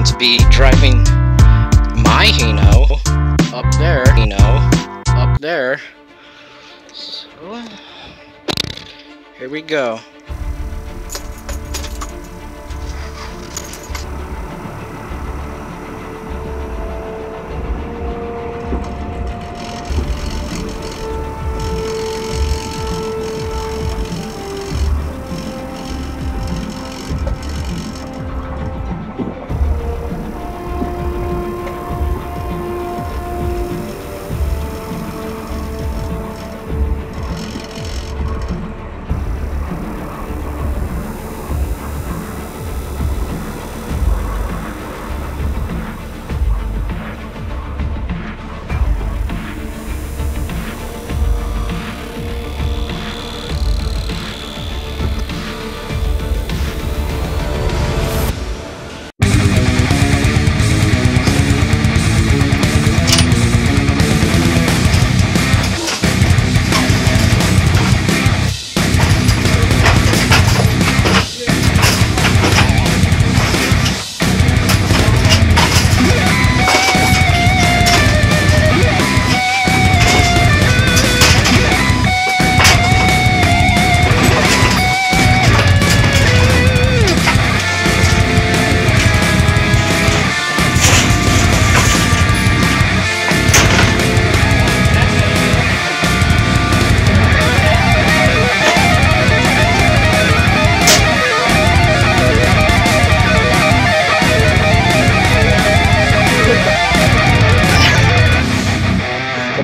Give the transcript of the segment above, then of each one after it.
going to be driving my Hino up there, up there. So, here we go.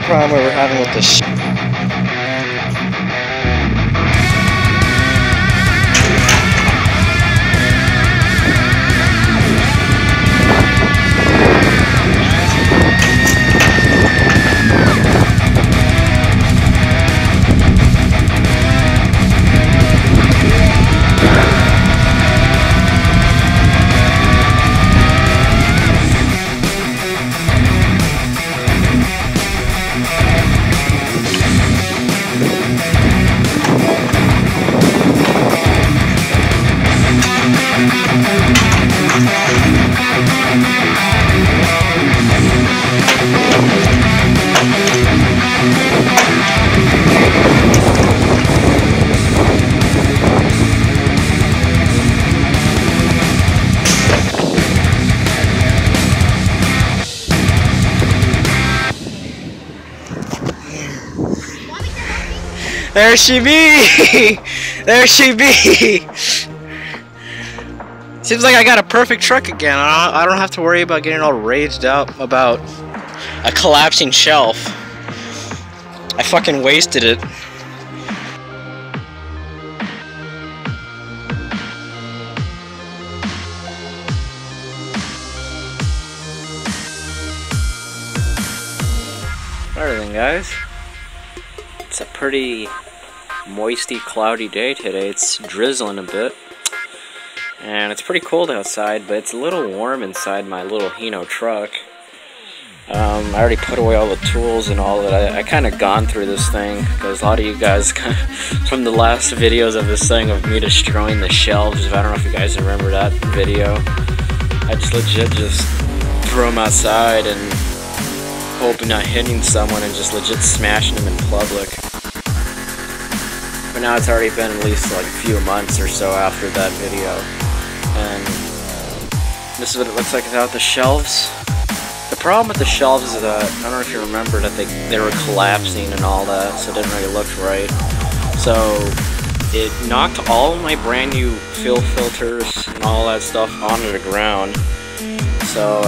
Problem we're having with this. There she be! There she be! Seems like I got a perfect truck again. I don't have to worry about getting all raged out about a collapsing shelf. I fucking wasted it. Alright then, guys. It's a pretty moisty, cloudy day today. It's drizzling a bit. And it's pretty cold outside, but it's a little warm inside my little Hino truck. I already put away all the tools and all that. I kind of gone through this thing, because a lot of you guys, from the last videos of this thing of me destroying the shelves, I don't know if you guys remember that video. I just legit threw them outside and hoping not hitting someone and just legit smashing them in public. But now it's already been at least like a few months or so after that video, and this is what it looks like without the shelves. The problem with the shelves is that, I don't know if you remember, that they were collapsing and all that, so it didn't really look right. So it knocked all of my brand new fill filters and all that stuff onto the ground. So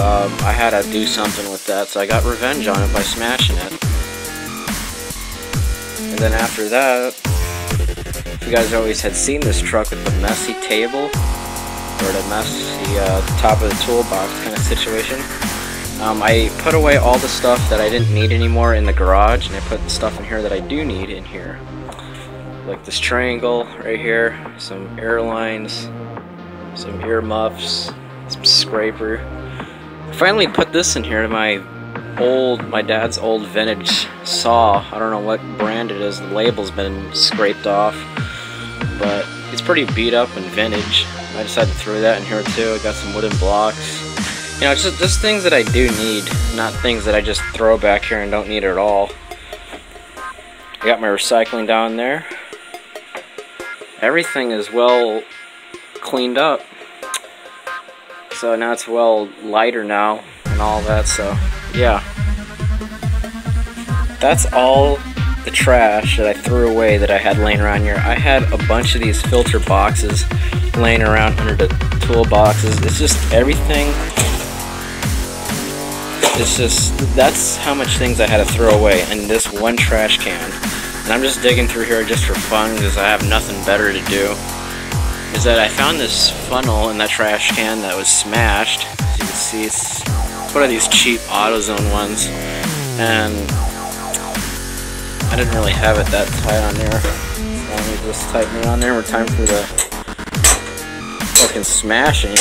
I had to do something with that, so I got revenge on it by smashing it. And then after that, if you guys always had seen this truck with the messy table, or the messy top of the toolbox kind of situation, I put away all the stuff that I didn't need anymore in the garage, and I put the stuff in here that I do need in here. Like this triangle right here, some airlines, some earmuffs, some scraper. I finally put this in here, my dad's old vintage saw. I don't know what brand it is, the label's been scraped off, but it's pretty beat up and vintage. I decided to throw that in here too. I got some wooden blocks. You know, it's just things that I do need, not things that I just throw back here and don't need at all. I got my recycling down there. Everything is well cleaned up. So now it's well lighter now and all that, so yeah. That's all the trash that I threw away that I had laying around here. I had a bunch of these filter boxes laying around under the toolboxes. It's just everything. It's just, that's how much things I had to throw away in this one trash can. And I'm just digging through here just for fun because I have nothing better to do. Is that I found this funnel in that trash can that was smashed. As you can see, it's one of these cheap AutoZone ones. And I didn't really have it that tight on there. So let me just tighten it on there. We're time for the fucking smashing.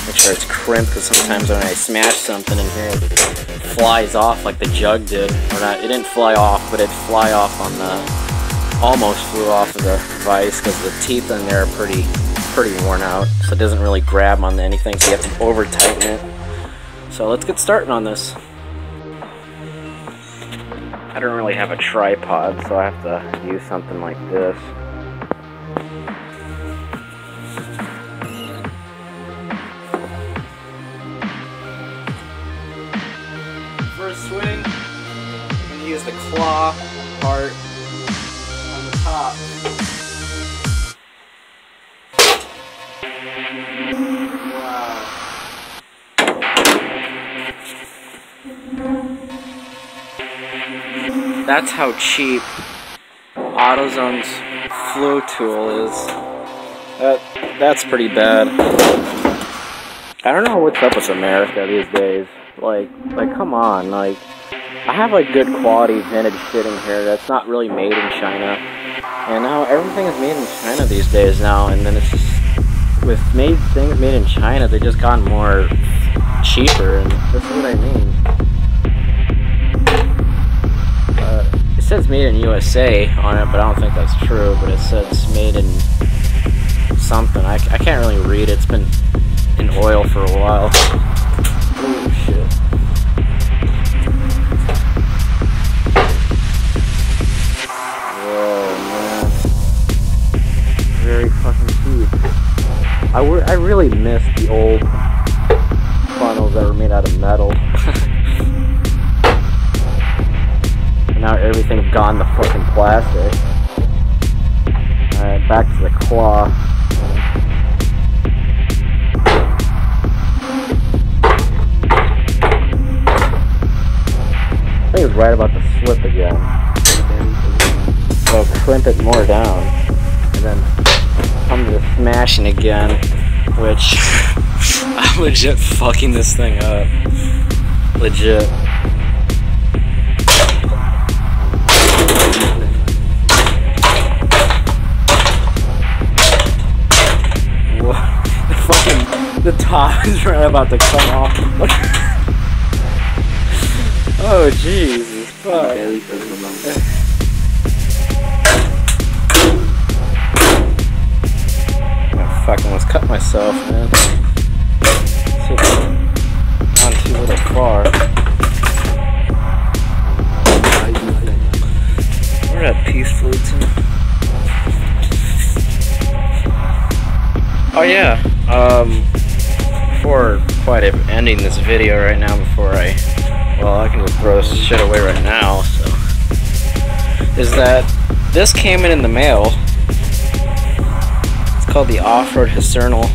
Make sure it's crimped, because sometimes when I smash something in here, it flies off like the jug did. Or not, it didn't fly off, but it fly off on the, almost flew off of the vise, because the teeth in there are pretty worn out. So it doesn't really grab on anything, so you have to over tighten it. So let's get started on this. I don't really have a tripod, so I have to use something like this. First swing, I'm going to use the claw part on the top. Wow. That's how cheap AutoZone's flow tool is. That's pretty bad. I don't know what's up with America these days. Like come on, like, I have like good quality vintage shit in here that's not really made in China. And now everything is made in China these days now, and then it's just, with things made in China, they just gotten more cheaper, and that's what I mean. It says made in USA on it, but I don't think that's true, but it says made in something. I can't really read it. It's been in oil for a while. Oh shit. Whoa, man. Very fucking cheap. I really miss the old funnels that were made out of metal. Now everything's gone to fucking plastic. Alright, back to the claw. I think it's right about to slip again. So crimp it more down. And then come to the smashing again, which I'm legit fucking this thing up. Legit. The top is right about to come off. Oh Jesus, fuck. I fucking almost cut myself, man. Gone too little far. Where that piece flew to? Oh yeah, before ending this video right now, I can just throw this shit away right now, so, is that this came in the mail. It's called the Off-Road Hicernal.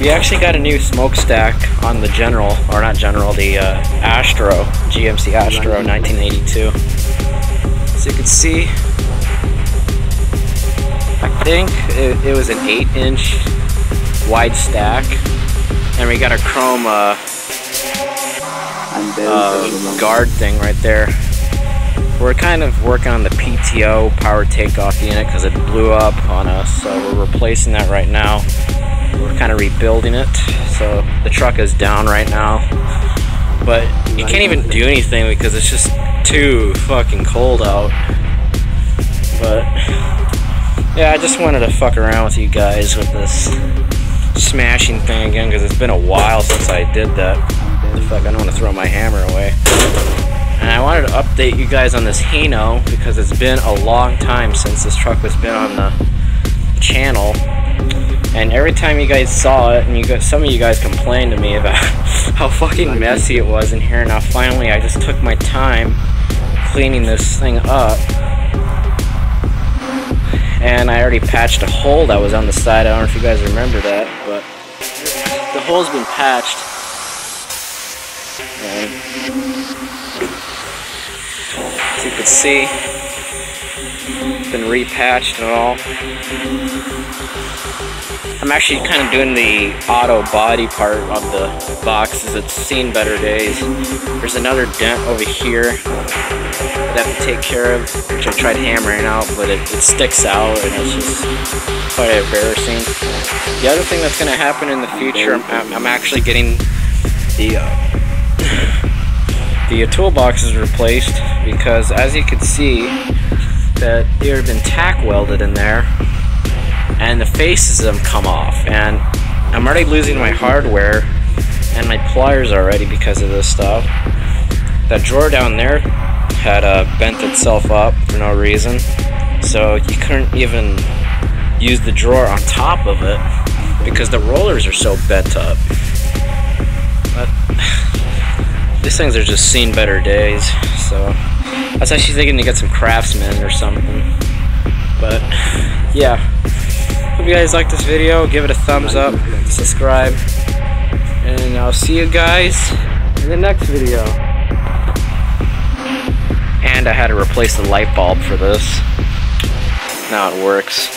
We actually got a new smokestack on the the Astro, GMC Astro 1982. So you can see, I think it was an 8-inch wide stack, and we got a chrome guard thing right there. We're kind of working on the PTO power takeoff unit because it blew up on us, so we're replacing that right now. We're kind of rebuilding it, so the truck is down right now, but you can't even do anything because it's just too fucking cold out. But Yeah, I just wanted to fuck around with you guys with this smashing thing again, because it's been a while since I did that. The fuck, I don't want to throw my hammer away. And I wanted to update you guys on this Hino, because it's been a long time since this truck has been on the channel. And every time you guys saw it, and some of you guys complained to me about how fucking messy it was in here. Now finally I just took my time cleaning this thing up. And I already patched a hole that was on the side. I don't know if you guys remember that, but the hole's been patched. And as you can see, it's been repatched and all. I'm actually kind of doing the auto body part of the box, as it's seen better days. There's another dent over here that I have to take care of, which I tried hammering out, but it sticks out and it's just quite embarrassing. The other thing that's going to happen in the future, I'm actually getting the toolboxes replaced, because as you can see, that they have been tack welded in there, and the faces of them come off, and I'm already losing my hardware and my pliers already because of this stuff. That drawer down there had bent itself up for no reason, so you couldn't even use the drawer on top of it because the rollers are so bent up. But these things are just seen better days, so I was actually thinking to get some Craftsman or something. But yeah, hope you guys like this video. Give it a thumbs up, subscribe, and I'll see you guys in the next video. And I had to replace the light bulb for this. Now it works.